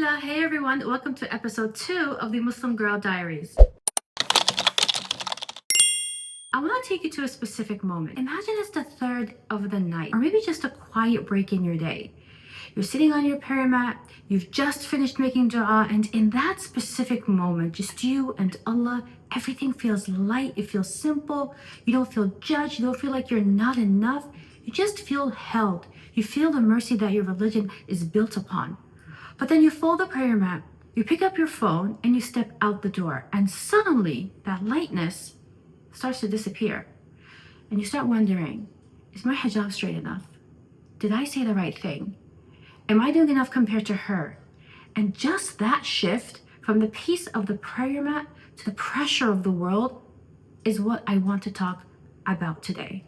Bismillah. Hey everyone, welcome to episode 2 of the Muslim Girl Diaries. I want to take you to a specific moment. Imagine it's the third of the night, or maybe just a quiet break in your day. You're sitting on your prayer mat, you've just finished making dua, and in that specific moment, just you and Allah, everything feels light, it feels simple, you don't feel judged, you don't feel like you're not enough, you just feel held. You feel the mercy that your religion is built upon. But then you fold the prayer mat, you pick up your phone, and you step out the door, and suddenly that lightness starts to disappear. And you start wondering, is my hijab straight enough? Did I say the right thing? Am I doing enough compared to her? And just that shift from the peace of the prayer mat to the pressure of the world is what I want to talk about today.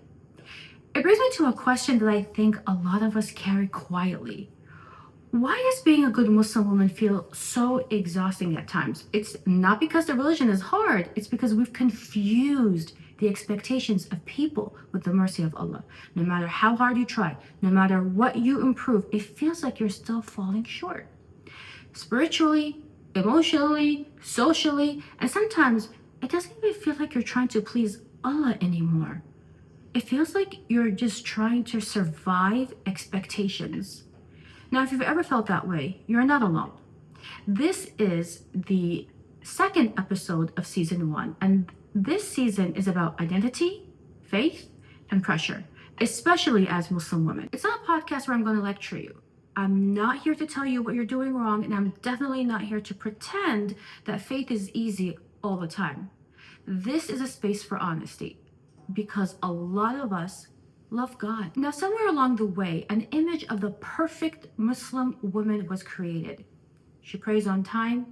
It brings me to a question that I think a lot of us carry quietly. Why does being a good Muslim woman feel so exhausting at times? It's not because the religion is hard, it's because we've confused the expectations of people with the mercy of Allah. No matter how hard you try, no matter what you improve, it feels like you're still falling short. Spiritually, emotionally, socially, and sometimes it doesn't even feel like you're trying to please Allah anymore. It feels like you're just trying to survive expectations. Now, if you've ever felt that way, you're not alone. This is the second episode of season 1, and this season is about identity, faith, and pressure, especially as Muslim women. It's not a podcast where I'm going to lecture you. I'm not here to tell you what you're doing wrong, and I'm definitely not here to pretend that faith is easy all the time. This is a space for honesty, because a lot of us love God. Now, somewhere along the way, an image of the perfect Muslim woman was created. She prays on time,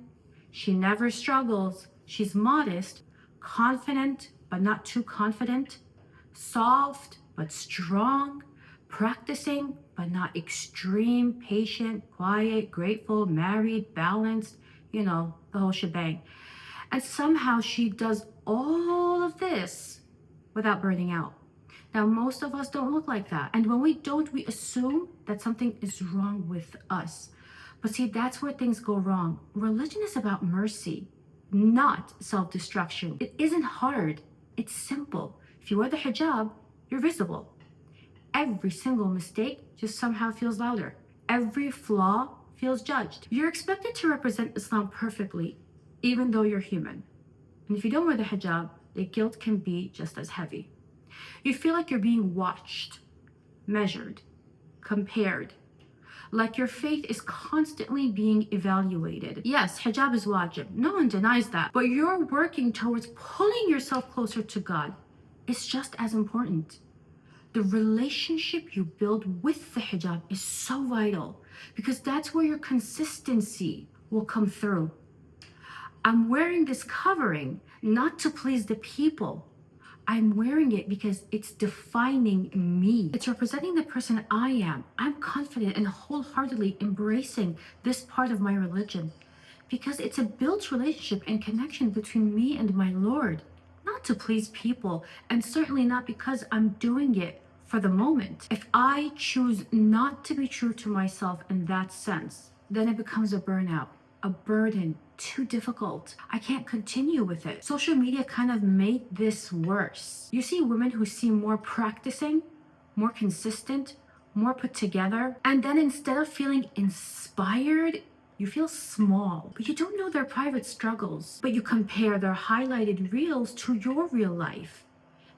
she never struggles, she's modest, confident but not too confident, soft but strong, practicing but not extreme, patient, quiet, grateful, married, balanced, the whole shebang. And somehow she does all of this without burning out. Now, most of us don't look like that. And when we don't, we assume that something is wrong with us. But see, that's where things go wrong. Religion is about mercy, not self-destruction. It isn't hard. It's simple. If you wear the hijab, you're visible. Every single mistake just somehow feels louder. Every flaw feels judged. You're expected to represent Islam perfectly, even though you're human. And if you don't wear the hijab, the guilt can be just as heavy. You feel like you're being watched, measured, compared, like your faith is constantly being evaluated. Yes, hijab is wajib. No one denies that. But you're working towards pulling yourself closer to God. It's just as important. The relationship you build with the hijab is so vital because that's where your consistency will come through. I'm wearing this covering not to please the people. I'm wearing it because it's defining me. It's representing the person I am. I'm confident and wholeheartedly embracing this part of my religion because it's a built relationship and connection between me and my Lord, not to please people, and certainly not because I'm doing it for the moment. If I choose not to be true to myself in that sense, then it becomes a burnout, a burden, too difficult. I can't continue with it. Social media kind of made this worse. You see women who seem more practicing, more consistent, more put together, and then instead of feeling inspired, you feel small, but you don't know their private struggles, but you compare their highlighted reels to your real life.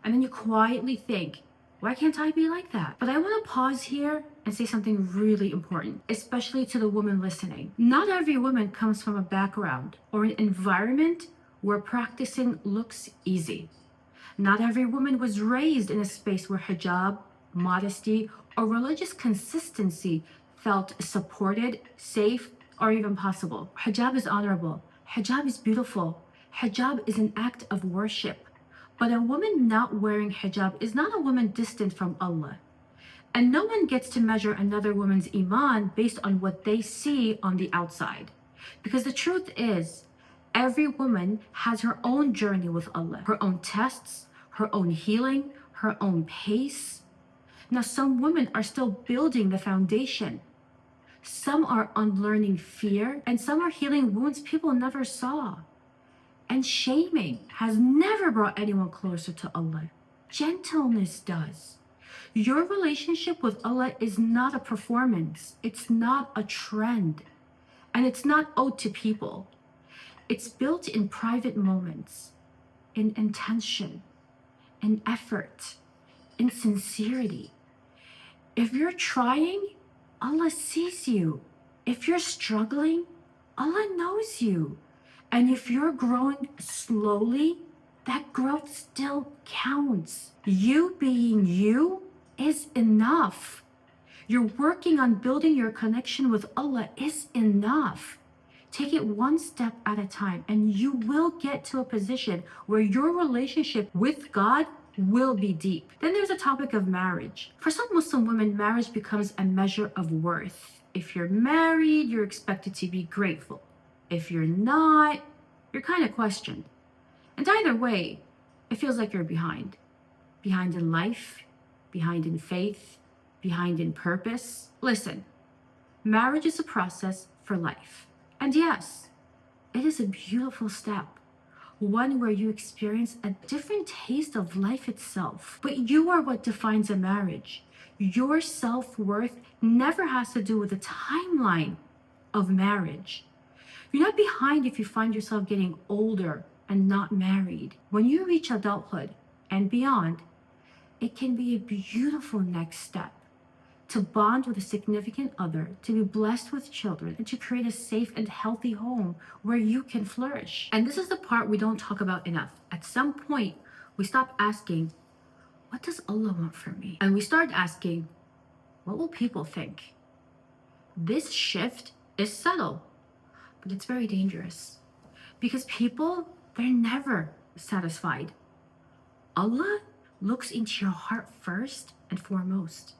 And then you quietly think, why can't I be like that? But I want to pause here and say something really important, especially to the woman listening. Not every woman comes from a background or an environment where practicing looks easy. Not every woman was raised in a space where hijab, modesty, or religious consistency felt supported, safe, or even possible. Hijab is honorable. Hijab is beautiful. Hijab is an act of worship. But a woman not wearing hijab is not a woman distant from Allah. And no one gets to measure another woman's iman based on what they see on the outside. Because the truth is, every woman has her own journey with Allah, her own tests, her own healing, her own pace. Now, some women are still building the foundation. Some are unlearning fear, and some are healing wounds people never saw. And shaming has never brought anyone closer to Allah. Gentleness does. Your relationship with Allah is not a performance. It's not a trend. And it's not owed to people. It's built in private moments, in intention, in effort, in sincerity. If you're trying, Allah sees you. If you're struggling, Allah knows you. And if you're growing slowly, that growth still counts. You being you is enough. You're working on building your connection with Allah is enough. Take it one step at a time, and you will get to a position where your relationship with God will be deep. Then there's the topic of marriage. For some Muslim women, marriage becomes a measure of worth. If you're married, you're expected to be grateful. If you're not, you're kind of questioned. And either way, it feels like you're behind. Behind in life, behind in faith, behind in purpose. Listen, marriage is a process for life. And yes, it is a beautiful step. One where you experience a different taste of life itself. But you are what defines a marriage. Your self-worth never has to do with the timeline of marriage. You're not behind if you find yourself getting older and not married. When you reach adulthood and beyond, it can be a beautiful next step to bond with a significant other, to be blessed with children, and to create a safe and healthy home where you can flourish. And this is the part we don't talk about enough. At some point, we stop asking, what does Allah want from me? And we start asking, what will people think? This shift is subtle, but it's very dangerous. Because people, they're never satisfied. Allah looks into your heart first and foremost.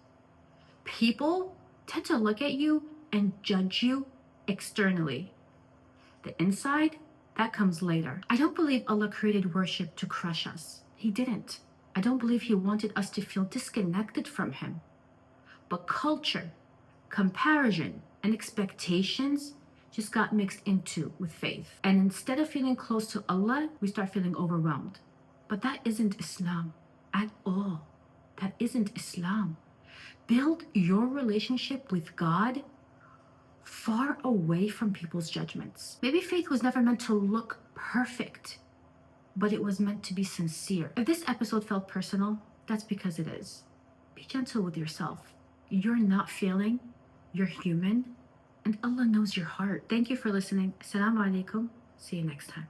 People tend to look at you and judge you externally. The inside, that comes later. I don't believe Allah created worship to crush us. He didn't. I don't believe He wanted us to feel disconnected from Him. But culture, comparison, and expectations just got mixed into with faith. And instead of feeling close to Allah, we start feeling overwhelmed. But that isn't Islam at all. That isn't Islam. Build your relationship with God far away from people's judgments. Maybe faith was never meant to look perfect, but it was meant to be sincere. If this episode felt personal, that's because it is. Be gentle with yourself. You're not failing, you're human, and Allah knows your heart. Thank you for listening. Assalamu alaikum. See you next time.